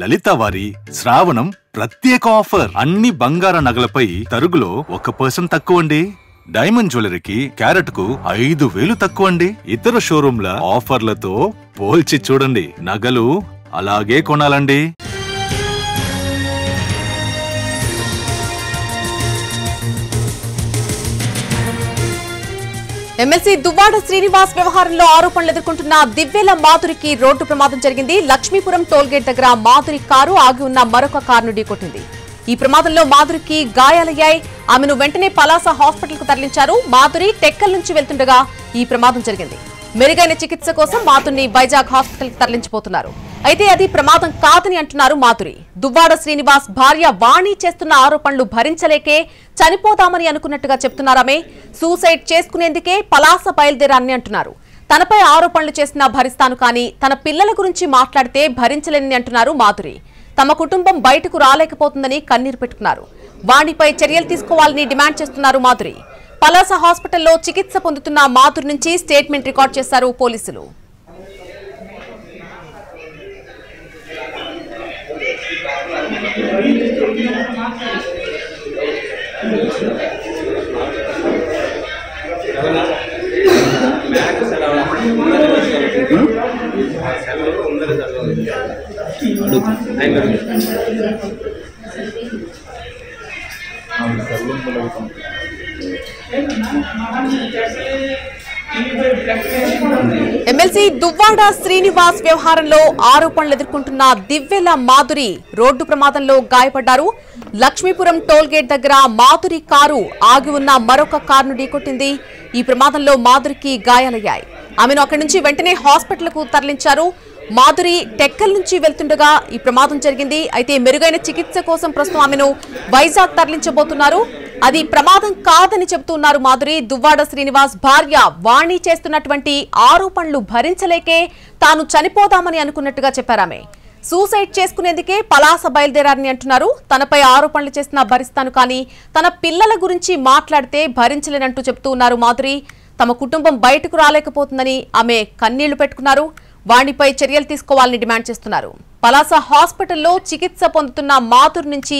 లలిత వారి శ్రావణం ప్రత్యేక ఆఫర్ అన్ని బంగార నగలపై తరుగులో 1% తక్కువండి. డైమండ్ జ్యువెలరీకి క్యారెట్ కు 5,000 తక్కువండి. ఇతర షోరూంల ఆఫర్లతో పోల్చి చూడండి. నగలు అలాగే కొనాలండి. ఎమ్మెల్సీ దువ్వాడ శ్రీనివాస్ వ్యవహారంలో ఆరోపణలు ఎదుర్కొంటున్న దివ్వెల మాధురికి రోడ్డు ప్రమాదం జరిగింది. లక్ష్మీపురం టోల్గేట్ దగ్గర మాధురి కారు ఆగి ఉన్న మరొక కారును ఢీకొట్టింది. ఈ ప్రమాదంలో మాధురికి గాయాలయ్యాయి. ఆమెను వెంటనే పలాస హాస్పిటల్ కు తరలించారు. మాధురి టెక్కల్ నుంచి వెళ్తుండగా ఈ ప్రమాదం జరిగింది. మెరుగైన చికిత్స కోసం మాధురిని వైజాగ్ హాస్పిటల్ కు తరలించబోతున్నారు. అయితే అది ప్రమాదం కాదని అంటున్నారు మాధురి. దువ్వాడ శ్రీనివాస్ భార్య వాణి చేస్తున్న ఆరోపణలు భరించలేకే చనిపోదామని అనుకున్నట్టుగా చెప్తున్నారామె. సూసైడ్ చేసుకునేందుకే పలాస బయలుదేరారని అంటున్నారు. తనపై ఆరోపణలు చేసినా భరిస్తాను, కానీ తన పిల్లల గురించి మాట్లాడితే భరించలేనని అంటున్నారు మాధురి. తమ కుటుంబం బయటకు రాలేకపోతుందని కన్నీరు పెట్టుకున్నారు. వాణిపై చర్యలు తీసుకోవాలని డిమాండ్ చేస్తున్నారు మాధురి. పలాస హాస్పిటల్లో చికిత్స పొందుతున్న మాధురి నుంచి స్టేట్మెంట్ రికార్డ్ చేశారు పోలీసులు. ఎమ్మెల్సీ దువ్వాడ శ్రీనివాస్ వ్యవహారంలో ఆరోపణలు ఎదుర్కొంటున్న దివ్వెల మాధురి రోడ్డు ప్రమాదంలో గాయపడ్డారు. లక్ష్మీపురం టోల్గేట్ దగ్గర మాధురి కారు ఆగి ఉన్న మరొక కారును ఢీకొట్టింది. ఈ ప్రమాదంలో మాధురికి గాయాలయ్యాయి. ఆమెను అక్కడి నుంచి వెంటనే హాస్పిటల్ కు తరలించారు. మాధురి టెక్కల్ నుంచి వెళ్తుండగా ఈ ప్రమాదం జరిగింది. అయితే మెరుగైన చికిత్స కోసం ప్రస్తుతం ఆమెను వైజాగ్ తరలించబోతున్నారు. అది ప్రమాదం కాదని చెబుతున్నారు మాధురి. దువ్వాడ శ్రీనివాస్ భార్య వాణి చేస్తున్నటువంటి ఆరోపణలు భరించలేకే తాను చనిపోదామని అనుకున్నట్టుగా చెప్పారామె. సూసైడ్ చేసుకునేందుకే పలాస బయలుదేరారని అంటున్నారు. తనపై ఆరోపణలు చేసినా భరిస్తాను, కానీ తన పిల్లల గురించి మాట్లాడితే భరించలేనంటూ చెప్తూ ఉన్నారు మాధురి. తమ కుటుంబం బయటకు రాలేకపోతుందని ఆమె కన్నీళ్లు పెట్టుకున్నారు. వాణిపై చర్యలు తీసుకోవాలని డిమాండ్ చేస్తున్నారు. పలాస హాస్పిటల్లో చికిత్స పొందుతున్న మాధురి నుంచి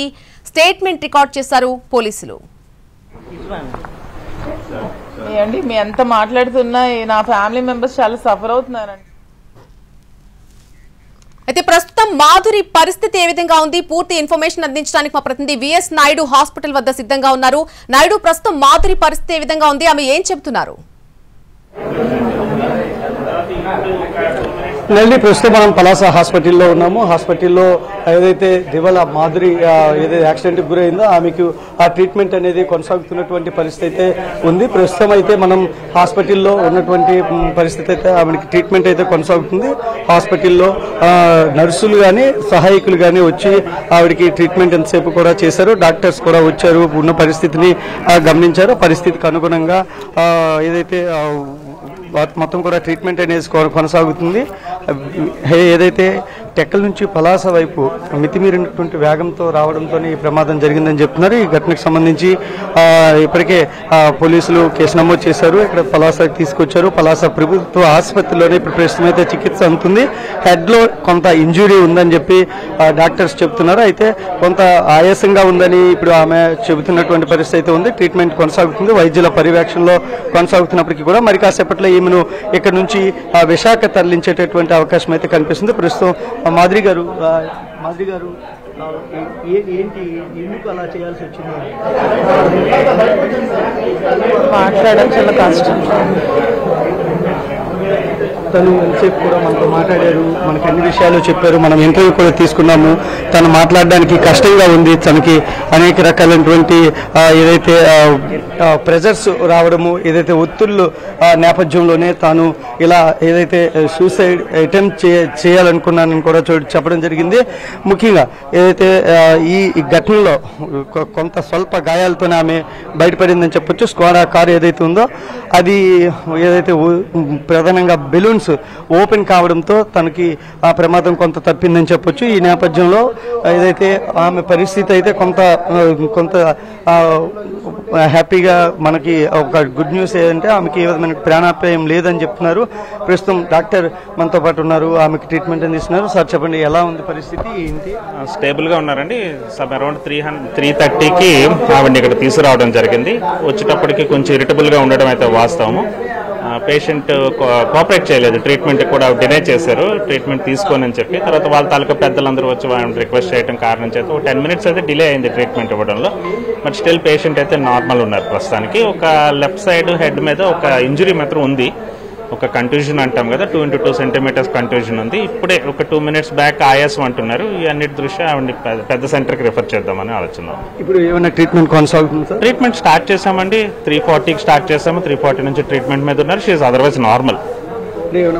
స్టేట్మెంట్ రికార్డ్ చేశారు పోలీసులు. మీ ఎంత మాట్లాడుతున్నా నా ఫ్యామిలీ మెంబర్స్ చాలా సఫర్ అవుతున్నారండి. అయితే ప్రస్తుతం మాధురి పరిస్థితి ఏ విధంగా ఉంది, పూర్తి ఇన్ఫర్మేషన్ అందించడానికి మా ప్రతినిధి విఎస్ నాయుడు హాస్పిటల్ వద్ద సిద్ధంగా ఉన్నారు. నాయుడు, ప్రస్తుతం మాధురి పరిస్థితి ఏ విధంగా ఉంది, ఆమె ఏం చెబుతున్నారు? ప్రస్తుతం మనం పలాస హాస్పిటల్లో ఉన్నాము. హాస్పిటల్లో ఏదైతే దివ్వెల మాధురి ఏదైతే యాక్సిడెంట్కి గురైందో ఆమెకు ఆ ట్రీట్మెంట్ అనేది కొనసాగుతున్నటువంటి పరిస్థితి అయితే ఉంది. ప్రస్తుతం అయితే మనం హాస్పిటల్లో ఉన్నటువంటి పరిస్థితి అయితే ఆమెకి ట్రీట్మెంట్ అయితే కొనసాగుతుంది. హాస్పిటల్లో నర్సులు కానీ సహాయకులు కానీ వచ్చి ఆవిడకి ట్రీట్మెంట్ ఎంతసేపు కూడా చేశారు. డాక్టర్స్ కూడా వచ్చారు, ఉన్న పరిస్థితిని గమనించారు. పరిస్థితికి అనుగుణంగా ఏదైతే మొత్తం కూడా ట్రీట్మెంట్ అనేది కొనసాగుతుంది. ఏదైతే టెక్కల్ నుంచి పలాస వైపు మితిమీరినటువంటి వేగంతో రావడంతో ఈ ప్రమాదం జరిగిందని చెప్తున్నారు. ఈ ఘటనకు సంబంధించి ఇప్పటికే పోలీసులు కేసు నమోదు చేశారు. ఇక్కడ పలాసకి తీసుకొచ్చారు. పలాస ప్రభుత్వ ఆసుపత్రిలోనే ఇప్పుడు ప్రస్తుతం అయితే చికిత్స అందుతుంది. హెడ్లో కొంత ఇంజురీ ఉందని చెప్పి డాక్టర్స్ చెప్తున్నారు. అయితే కొంత ఆయాసంగా ఉందని ఇప్పుడు ఆమె చెబుతున్నటువంటి పరిస్థితి అయితే ఉంది. ట్రీట్మెంట్ కొనసాగుతుంది. వైద్యుల పర్యవేక్షణలో కొనసాగుతున్నప్పటికీ కూడా మరి కాసేపట్లో ఈమెను ఇక్కడ నుంచి విశాఖ తరలించేటటువంటి అవకాశం అయితే కనిపిస్తుంది. ప్రస్తుతం మాధురి గారు ఏంటి, ఎందుకు అలా చేయాల్సి వచ్చింది? మాట్లాడడం చాలా కష్టం. తను ఎంతసేపు కూడా మనతో మాట్లాడారు, మనకి అన్ని విషయాలు చెప్పారు. మనం ఇంటర్వ్యూ కూడా తీసుకున్నాము. తను మాట్లాడడానికి కష్టంగా ఉంది. తనకి అనేక రకాలైనటువంటి ఏదైతే ప్రెజర్స్ రావడము, ఏదైతే ఒత్తిళ్ళు నేపథ్యంలోనే తాను ఇలా ఏదైతే సూసైడ్ అటెంప్ట్ చేయాలనుకున్నానని కూడా చెప్పడం జరిగింది. ముఖ్యంగా ఏదైతే ఈ ఘటనలో కొంత స్వల్ప గాయాలతోనే ఆమె బయటపడిందని చెప్పొచ్చు. స్కోడా కారు ఏదైతే ఉందో అది ఏదైతే ప్రధాన అకారణంగా బెలూన్స్ ఓపెన్ కావడంతో తనకి ఆ ప్రమాదం కొంత తప్పిందని చెప్పొచ్చు. ఈ నేపథ్యంలో ఏదైతే ఆమె పరిస్థితి అయితే కొంత హ్యాపీగా మనకి ఒక గుడ్ న్యూస్ ఏంటంటే ఆమెకి ఏ విధమైన ప్రాణాపాయం లేదని చెప్తున్నారు. ప్రస్తుతం డాక్టర్ మనతో పాటు ఉన్నారు, ఆమెకి ట్రీట్మెంట్ అందిస్తున్నారు. సార్ చెప్పండి, ఎలా ఉంది పరిస్థితి, ఏంటి? స్టేబుల్ గా ఉన్నారండి. అరౌండ్ 3:30కి ఆవిడని ఇక్కడ తీసుకురావడం జరిగింది. వచ్చేటప్పటికి కొంచెం ఇరిటబుల్ గా ఉండడం అయితే వాస్తవము. పేషెంట్ కోఆపరేట్ చేయలేదు, ట్రీట్మెంట్ కూడా డినై చేశారు, ట్రీట్మెంట్ తీసుకోనని చెప్పి. తర్వాత వాళ్ళ తాలూకా పెద్దలందరూ వచ్చి వాళ్ళని రిక్వెస్ట్ చేయడం కారణం చేత 10 minutes అయితే డిలే అయింది ట్రీట్మెంట్ ఇవ్వడంలో. బట్ స్టిల్ పేషెంట్ అయితే నార్మల్ ఉన్నారు ప్రస్తుతానికి. ఒక లెఫ్ట్ సైడ్ హెడ్ మీద ఒక ఇంజురీ మాత్రం ఉంది, ఒక కంట్యూజన్ అంటాం కదా, 2 into 2 centimeters కంట్యూజన్ ఉంది. ఇప్పుడే ఒక 2 minutes బ్యాక్ ఆయాసం అంటున్నారు. ఈ అన్నిటి దృష్ట్యా ఆవిడ పెద్ద సెంటర్కి రిఫర్ చేద్దామని ఆలోచన. ఇప్పుడు ఏమైనా ట్రీట్మెంట్ కొనసాగుతుంది? ట్రీట్మెంట్ స్టార్ట్ చేసామండి, 3:40కి స్టార్ట్ చేసాము. 3:40 నుంచి ట్రీట్మెంట్ మీద ఉన్నారు. She otherwise normal.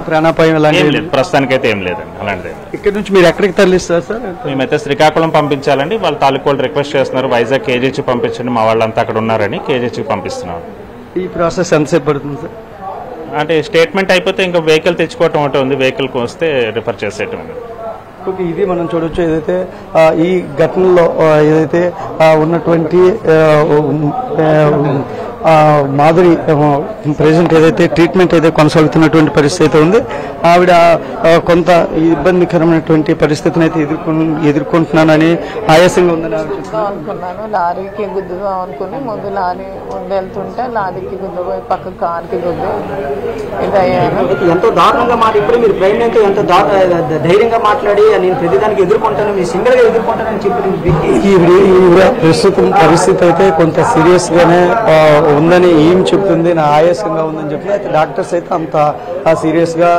ప్రాణాపాయం ఏం లేదు ప్రస్తుతానికి అయితే, ఏం లేదండి అలాంటిది. ఇక్కడ నుంచి మీరు ఎక్కడికి తరలిస్తారు సార్? మేమైతే శ్రీకాకుళం పంపించాలండి. వాళ్ళ తాలూకు వాళ్ళు రిక్వెస్ట్ చేస్తున్నారు, వైజాగ్ కేజీహెచ్ పంపించండి, మా వాళ్ళంతా అక్కడ ఉన్నారని కేజీహెచ్కి పంపిస్తున్నాం. ఈ ప్రాసెస్ ఎంతసేపు పడుతుంది సార్? అంటే స్టేట్మెంట్ అయిపోతే ఇంకా వెహికల్ తెచ్చుకోవటం ఒకటి ఉంది, వెహికల్కి వస్తే రిఫర్ చేసేయటం. ఓకే, ఇది మనం చూడొచ్చు. ఏదైతే ఈ ఘటనలో ఏదైతే ఉన్నటువంటి మాధురి ప్రెసెంట్ ఏదైతే ట్రీట్మెంట్ అయితే కొనసాగుతున్నటువంటి పరిస్థితి ఉంది. ఆవిడ కొంత ఇబ్బందికరమైనటువంటి పరిస్థితిని అయితే ఎదుర్కొంటున్నానని, ఆయాసంగా ఉందని అనుకున్నాను. లారీకి గుద్దుదాం అనుకుని ముందు లారీ ముందెళ్తుంటే లారీకి గుద్దుపోయి పక్క కార్కి గుద్దు ఇదయ్యాను. ఎంతో దారుణంగా మాట. ఇప్పుడు మీరు బ్రెయిన్ ఎంతో ధైర్యంగా మాట్లాడి నేను ప్రతిదానికి ఎదుర్కొంటాను, మీరు సింగిల్ గా ఎదుర్కొంటానని చెప్పి ప్రస్తుతం పరిస్థితి అయితే కొంత సీరియస్ గానే ఉందని ఏం చెప్తుంది, నా ఆయాసంగా ఉందని చెప్తుంది. అయితే డాక్టర్స్ అయితే అంత సీరియస్ గా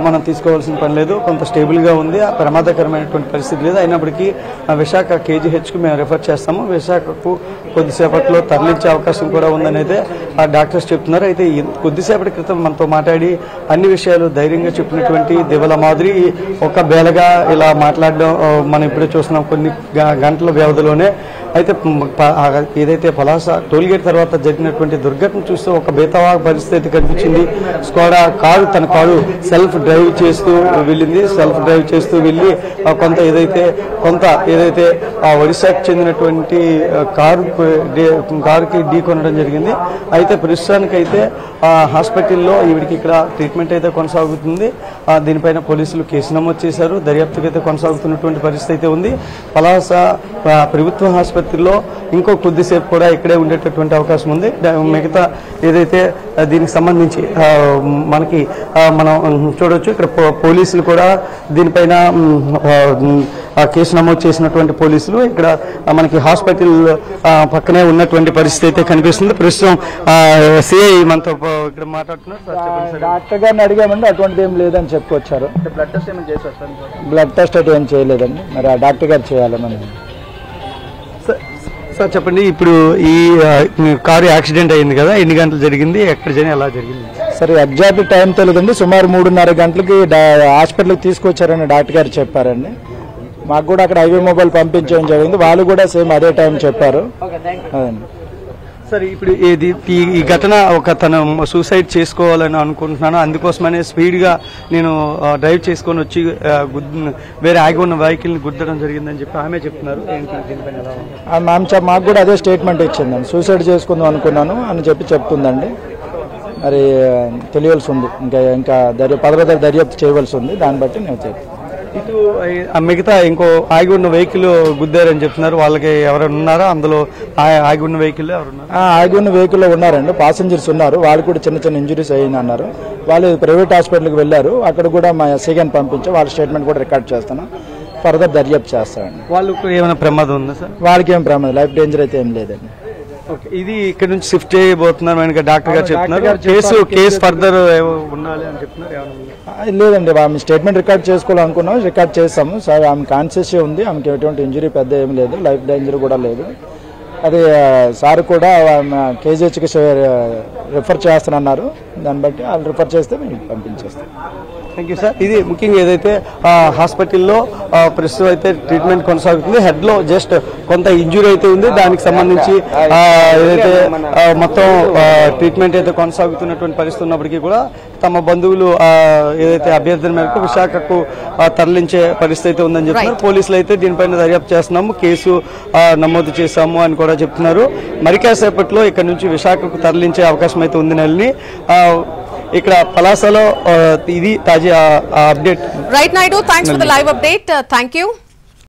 మనం తీసుకోవాల్సిన పని లేదు, కొంత స్టేబుల్ గా ఉంది, ప్రమాదకరమైనటువంటి పరిస్థితి లేదు. అయినప్పటికీ విశాఖ కేజీహెచ్కు మేము రిఫర్ చేస్తాము. విశాఖకు కొద్దిసేపట్లో తరలించే అవకాశం కూడా ఉందని అయితే ఆ డాక్టర్స్ చెప్తున్నారు. అయితే కొద్దిసేపటి క్రితం మనతో మాట్లాడి అన్ని విషయాలు ధైర్యంగా చెప్పినటువంటి దివ్వెల మాధురి ఒక బేలగా ఇలా మాట్లాడడం మనం ఇప్పుడే చూస్తున్నాం కొన్ని గంటల వ్యవధిలోనే. అయితే ఏదైతే పలాస టోల్గేట్ తర్వాత జరిగినటువంటి దుర్ఘటన చూస్తూ ఒక బేతవా పరిస్థితి కనిపించింది. స్కోడా తన కారు సెల్ఫ్ డ్రైవ్ చేస్తూ వెళ్ళింది. సెల్ఫ్ డ్రైవ్ చేస్తూ వెళ్ళి కొంత ఏదైతే ఒడిశాకు చెందినటువంటి కారుకి ఢీ కొనడం జరిగింది. అయితే ప్రస్తుతానికైతే హాస్పిటల్లో ఈవిడికి ఇక్కడ ట్రీట్మెంట్ అయితే కొనసాగుతుంది. దీనిపైన పోలీసులు కేసు నమోదు చేశారు. దర్యాప్తుకి అయితే కొనసాగుతున్నటువంటి పరిస్థితి ఉంది. పలాస ప్రభుత్వ ఆసుపత్రిలో ఇంకో కొద్దిసేపు కూడా ఇక్కడే ఉండేటటువంటి అవకాశం ఉంది. మిగతా ఏదైతే దీనికి సంబంధించి మనకి మనం చూడవచ్చు, ఇక్కడ పోలీసులు కూడా దీనిపైన కేసు నమోదు చేసినటువంటి పోలీసులు ఇక్కడ మనకి హాస్పిటల్ పక్కనే ఉన్నటువంటి పరిస్థితి అయితే కనిపిస్తుంది. ప్రస్తుతం సిఐ మనతో ఇక్కడ మాట్లాడుతున్నారు. డాక్టర్ గారిని అడిగామండి, అటువంటిది ఏం లేదని చెప్పుకొచ్చారు. బ్లడ్ టెస్ట్ ఏమైనా చేశారు? బ్లడ్ టెస్ట్ అయితే ఏం చేయలేదండి, మరి ఆ డాక్టర్ గారు చేయాలని. సార్ చెప్పండి, ఇప్పుడు ఈ కారు యాక్సిడెంట్ అయింది కదా, ఎన్ని గంటలు జరిగింది, ఎక్కడ జరిగింది, ఎలా జరిగింది? సరే ఎగ్జాక్ట్ టైం తెలియదండి. సుమారు 3:30 గంటలకి హాస్పిటల్కి తీసుకొచ్చారని డాక్టర్ గారు చెప్పారండి. మాకు కూడా అక్కడ హైవే మొబైల్ పంపించడం జరిగింది, వాళ్ళు కూడా సేమ్ అదే టైం చెప్పారు. అదండి. సరే, ఇప్పుడు ఈ ఘటన తను సూసైడ్ చేసుకోవాలని అనుకుంటున్నాను, అందుకోసమనే స్పీడ్గా నేను డ్రైవ్ చేసుకొని వచ్చి వేరే ఆగి ఉన్న వెహికల్ని గుద్దడం జరిగిందని చెప్పి ఆమె చెప్తున్నారు. మాకు కూడా అదే స్టేట్మెంట్ ఇచ్చిందండి, సూసైడ్ చేసుకుందాం అనుకున్నాను అని చెప్పి చెప్తుందండి. మరి తెలియాల్సి ఉంది, ఇంకా దర్యాప్తు చేయవలసి ఉంది, దాన్ని బట్టి నేను చెప్తాను. ఇటు మిగతా ఇంకో ఆగి ఉన్న వెహికల్ గుద్దారని చెప్తున్నారు. వాళ్ళకి ఎవరైనా ఉన్నారా అందులో? ఆగి ఉన్న వెహికల్ ఎవరున్నారు? ఆగి ఉన్న వెహికల్లో ఉన్నారండి, పాసెంజర్స్ ఉన్నారు. వాళ్ళు కూడా చిన్న చిన్న ఇంజురీస్ అయ్యింది అన్నారు. వాళ్ళు ప్రైవేట్ హాస్పిటల్కి వెళ్ళారు, అక్కడ కూడా మా సీఎన్ పంపించి వాళ్ళ స్టేట్మెంట్ కూడా రికార్డ్ చేస్తాను, ఫర్దర్ దర్యాప్తు చేస్తారండి. వాళ్ళకు ఏమైనా ప్రమాదం ఉందా సార్? వాళ్ళకి ఏం ప్రమాదం, లైఫ్ డేంజర్ అయితే ఏం లేదండి. ఇది ఇక్కడ నుంచి షిఫ్ట్ చేయబోతున్నారు వెనక డాక్టర్ గారు చెప్తున్నారు. కేసు ఫర్దర్ ఉండాలి అని చెప్తున్నారు. లేదండి, ఆమె స్టేట్మెంట్ రికార్డ్ చేసుకోవాలనుకున్నాం, రికార్డ్ చేస్తాము సార్. ఆమె కాన్షియస్ ఉంది, ఆమెకి ఎటువంటి ఇంజరీ పెద్ద ఏం లేదు, లైఫ్ డేంజర్ కూడా లేదు. అది సార్ కూడా కేజీహెచ్కి రిఫర్ చేస్తానన్నారు, దాన్ని బట్టి వాళ్ళు రిఫర్ చేస్తే మేము పంపించేస్తాం. Thank you sir. ఇది ముఖ్యంగా ఏదైతే హాస్పిటల్లో ప్రస్తుతం అయితే ట్రీట్మెంట్ కొనసాగుతుంది. హెడ్ లో జస్ట్ కొంత ఇంజురీ అయితే ఉంది, దానికి సంబంధించి ఏదైతే మొత్తం ట్రీట్మెంట్ అయితే కొనసాగుతున్నటువంటి పరిస్థితి ఉన్నప్పటికీ కూడా తమ బంధువులు ఏదైతే అభ్యర్థన మేరకు విశాఖకు తరలించే పరిస్థితి ఉందని చెప్తున్నారు. పోలీసులు అయితే దీనిపైన దర్యాప్తు చేస్తున్నాము, కేసు నమోదు చేశాము అని కూడా చెప్తున్నారు. మరి కాసేపట్లో ఇక్కడ నుంచి విశాఖకు తరలించే అవకాశం అయితే ఉంది. నెలని ఇక్కడ పలాసలో ఇది తాజా update. Right Naidu, thanks for the live update. Thank you.